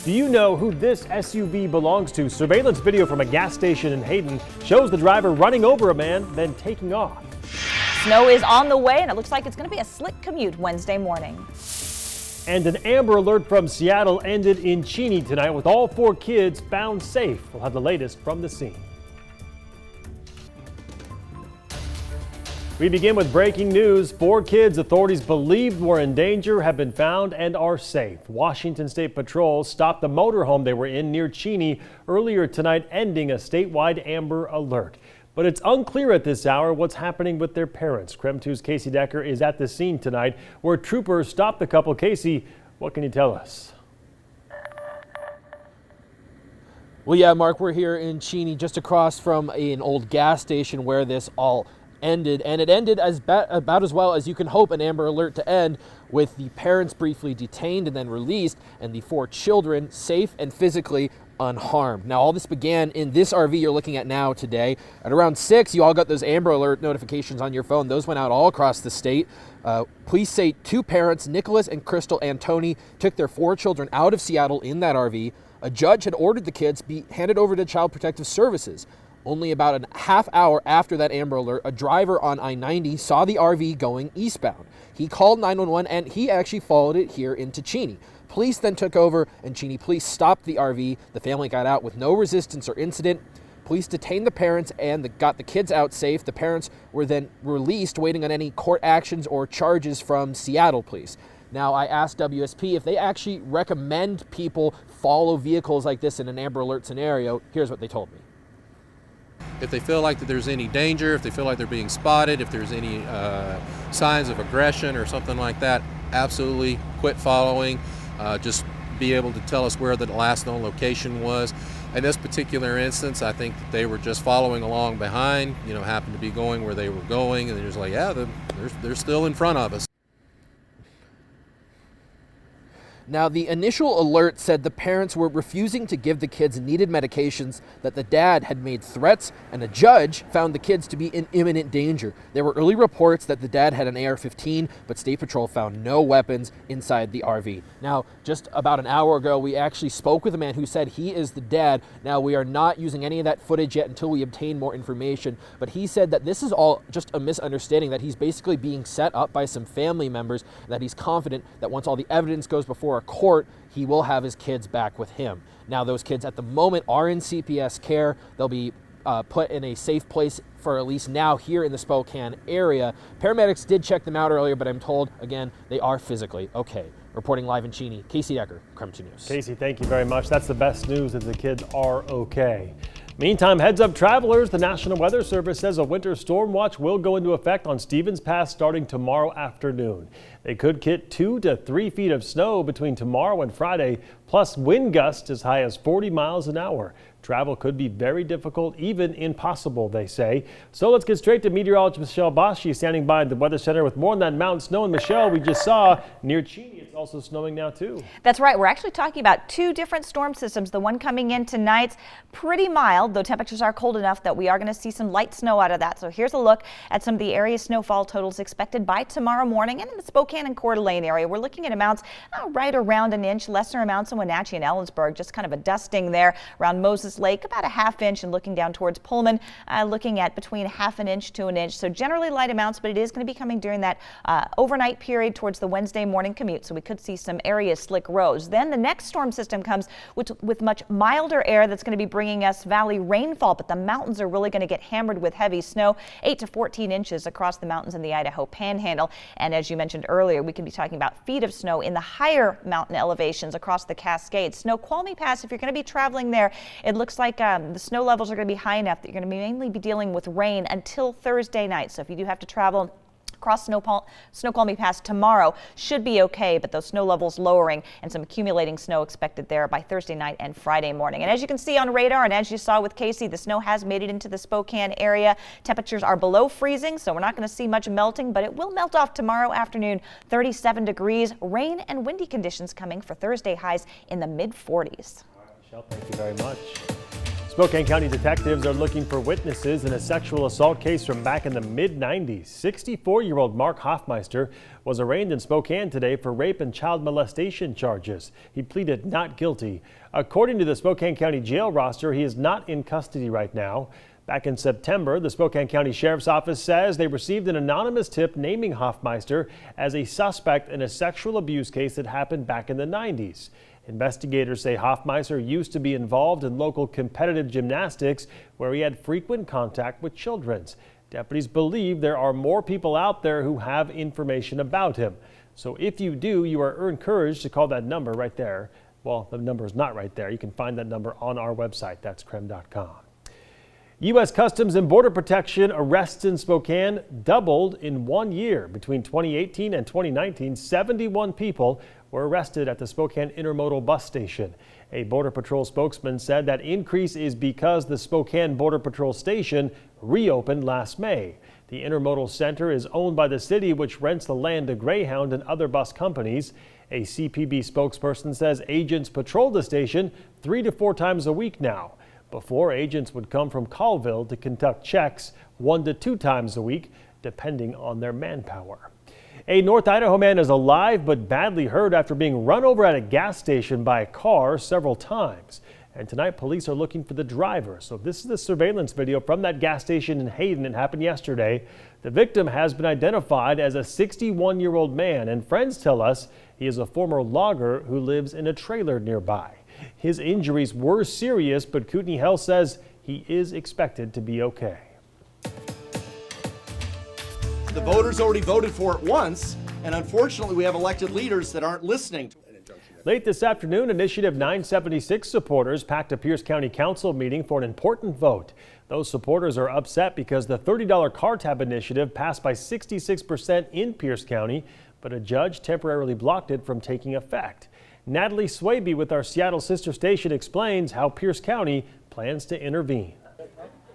Do you know who this SUV belongs to? Surveillance video from a gas station in Hayden shows the driver running over a man, then taking off. Snow is on the way, and it looks like it's going to be a slick commute Wednesday morning. And an Amber Alert from Seattle ended in Cheney tonight with all 4 kids found safe. We'll have the latest from the scene. We begin with breaking news. 4 kids authorities believed were in danger have been found and are safe. Washington State Patrol stopped the motorhome they were in near Cheney earlier tonight, ending a statewide Amber Alert. But it's unclear at this hour what's happening with their parents. KREM 2's Casey Decker is at the scene tonight where troopers stopped the couple. Casey, what can you tell us? Well, yeah, Mark, we're here in Cheney just across from an old gas station where this all ended, and it ended about as well as you can hope an Amber Alert to end, with the parents briefly detained and then released, and the 4 children safe and physically unharmed. Now, all this began in this RV you're looking at now today. At around 6, you all got those Amber Alert notifications on your phone. Those went out all across the state. Police say 2 parents, Nicholas and Crystal Antoni, took their 4 children out of Seattle in that RV. A judge had ordered the kids be handed over to Child Protective Services. Only about a half hour after that Amber Alert, a driver on I-90 saw the RV going eastbound. He called 911 and he actually followed it here into Cheney. Police then took over and Cheney police stopped the RV. The family got out with no resistance or incident. Police detained the parents and got the kids out safe. The parents were then released, waiting on any court actions or charges from Seattle police. Now, I asked WSP if they actually recommend people follow vehicles like this in an Amber Alert scenario. Here's what they told me. If they feel like that there's any danger, if they feel like they're being spotted, if there's any signs of aggression or something like that, absolutely quit following. Just be able to tell us where the last known location was. In this particular instance, I think that they were just following along behind, happened to be going where they were going, and they're just like, yeah, they're still in front of us. Now, the initial alert said the parents were refusing to give the kids needed medications, that the dad had made threats, and a judge found the kids to be in imminent danger. There were early reports that the dad had an AR-15, but State Patrol found no weapons inside the RV. Now, just about an hour ago, we actually spoke with a man who said he is the dad. Now, we are not using any of that footage yet until we obtain more information, but he said that this is all just a misunderstanding, that he's basically being set up by some family members, that he's confident that once all the evidence goes before a court, he will have his kids back with him. Now, those kids at the moment are in CPS care. They'll be put in a safe place for at least now here in the Spokane area. Paramedics did check them out earlier, but I'm told, again, they are physically okay. Reporting live in Cheney, Casey Decker, KREM 2 News. Casey, thank you very much. That's the best news, that the kids are okay. Meantime, heads up travelers, the National Weather Service says a winter storm watch will go into effect on Stevens Pass starting tomorrow afternoon. They could get 2 to 3 feet of snow between tomorrow and Friday, plus wind gusts as high as 40 miles an hour. Travel could be very difficult, even impossible, they say. So let's get straight to meteorologist Michelle Bosch. She's standing by at the Weather Center with more on that mountain snow. And Michelle, we just saw near Cheney, it's also snowing now too. That's right. We're actually talking about 2 different storm systems. The one coming in tonight's pretty mild, though temperatures are cold enough that we are going to see some light snow out of that. So here's a look at some of the area snowfall totals expected by tomorrow morning. And in the Spokane and Coeur d'Alene area, we're looking at amounts right around an inch, lesser amounts in Wenatchee and Ellensburg, just kind of a dusting there around Moses Lake, about a ½ inch, and looking down towards Pullman, looking at between ½ an inch to an inch. So generally light amounts, but it is going to be coming during that overnight period towards the Wednesday morning commute. So we could see some areas slick roads. Then the next storm system comes with much milder air that's going to be bringing us valley rainfall, but the mountains are really going to get hammered with heavy snow, 8 to 14 inches across the mountains in the Idaho Panhandle. And as you mentioned earlier, we can be talking about feet of snow in the higher mountain elevations across the Cascades. Snoqualmie Pass, if you're going to be traveling there, it looks like the snow levels are going to be high enough that you're going to mainly be dealing with rain until Thursday night. So if you do have to travel across Snoqualmie Pass tomorrow, should be okay, but those snow levels lowering and some accumulating snow expected there by Thursday night and Friday morning. And as you can see on radar, and as you saw with Casey, the snow has made it into the Spokane area. Temperatures are below freezing, so we're not going to see much melting, but it will melt off tomorrow afternoon. 37 degrees, rain and windy conditions coming for Thursday, highs in the mid 40s. All right, Michelle, thank you very much. Spokane County detectives are looking for witnesses in a sexual assault case from back in the mid-90s. 64-year-old Mark Hoffmeister was arraigned in Spokane today for rape and child molestation charges. He pleaded not guilty. According to the Spokane County jail roster, he is not in custody right now. Back in September, the Spokane County Sheriff's Office says they received an anonymous tip naming Hoffmeister as a suspect in a sexual abuse case that happened back in the 90s. Investigators say Hoffmeister used to be involved in local competitive gymnastics where he had frequent contact with children. Deputies believe there are more people out there who have information about him. So if you do, you are encouraged to call that number right there. Well, the number is not right there. You can find that number on our website. That's KREM.com. U.S. Customs and Border Protection arrests in Spokane doubled in 1 year. Between 2018 and 2019, 71 people were arrested at the Spokane Intermodal bus station. A Border Patrol spokesman said that increase is because the Spokane Border Patrol station reopened last May. The Intermodal Center is owned by the city, which rents the land to Greyhound and other bus companies. A CPB spokesperson says agents patrol the station 3 to 4 times a week now. Before, agents would come from Colville to conduct checks 1 to 2 times a week, depending on their manpower. A North Idaho man is alive but badly hurt after being run over at a gas station by a car several times. And tonight, police are looking for the driver. So this is the surveillance video from that gas station in Hayden. It happened yesterday. The victim has been identified as a 61-year-old man, and friends tell us he is a former logger who lives in a trailer nearby. His injuries were serious, but Kootenai Health says he is expected to be okay. The voters already voted for it once, and unfortunately we have elected leaders that aren't listening. Late this afternoon, Initiative 976 supporters packed a Pierce County Council meeting for an important vote. Those supporters are upset because the $30 car tab initiative passed by 66% in Pierce County, but a judge temporarily blocked it from taking effect. Natalie Swaby with our Seattle sister station explains how Pierce County plans to intervene.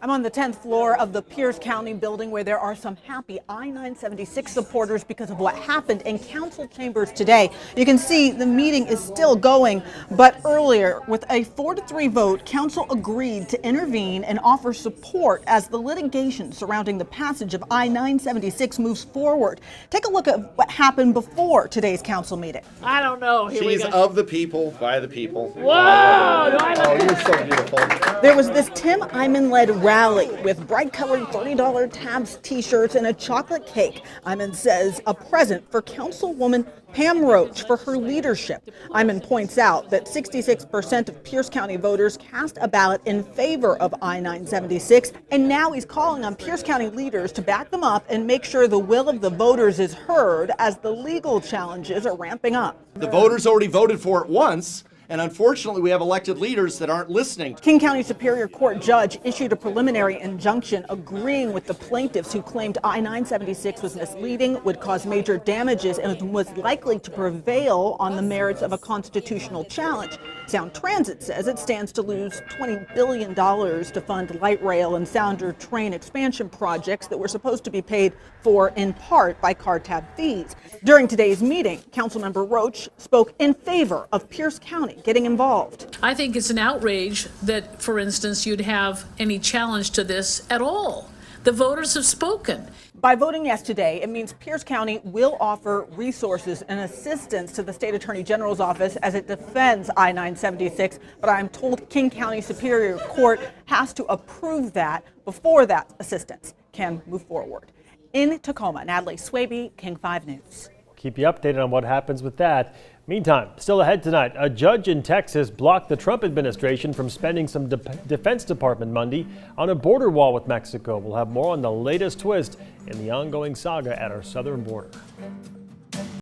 I'm on the 10th floor of the Pierce County building where there are some happy I-976 supporters because of what happened in council chambers today. You can see the meeting is still going, but earlier with a 4-3 vote, council agreed to intervene and offer support as the litigation surrounding the passage of I-976 moves forward. Take a look at what happened before today's council meeting. I don't know. She's of the people, by the people. Whoa! Oh, you're so beautiful. There was this Tim Eyman-led rally with bright-colored $30 tabs t-shirts and a chocolate cake. Eyman says a present for Councilwoman Pam Roach for her leadership. Eyman points out that 66% of Pierce County voters cast a ballot in favor of I-976, and now he's calling on Pierce County leaders to back them up and make sure the will of the voters is heard as the legal challenges are ramping up. The voters already voted for it once, and unfortunately we have elected leaders that aren't listening. King County Superior Court judge issued a preliminary injunction agreeing with the plaintiffs who claimed I-976 was misleading, would cause major damages, and was likely to prevail on the merits of a constitutional challenge. Sound Transit says it stands to lose $20 billion to fund light rail and Sounder train expansion projects that were supposed to be paid for in part by car tab fees. During today's meeting, Councilmember Roach spoke in favor of Pierce County getting involved. I think it's an outrage that, for instance, you'd have any challenge to this at all. The voters have spoken. By voting yes today, it means Pierce County will offer resources and assistance to the State Attorney General's office as it defends I-976, but I'm told King County Superior Court has to approve that before that assistance can move forward. In Tacoma, Natalie Swaby, King 5 News. Keep you updated on what happens with that. Meantime, still ahead tonight, a judge in Texas blocked the Trump administration from spending some Defense Department money on a border wall with Mexico. We'll have more on the latest twist in the ongoing saga at our southern border.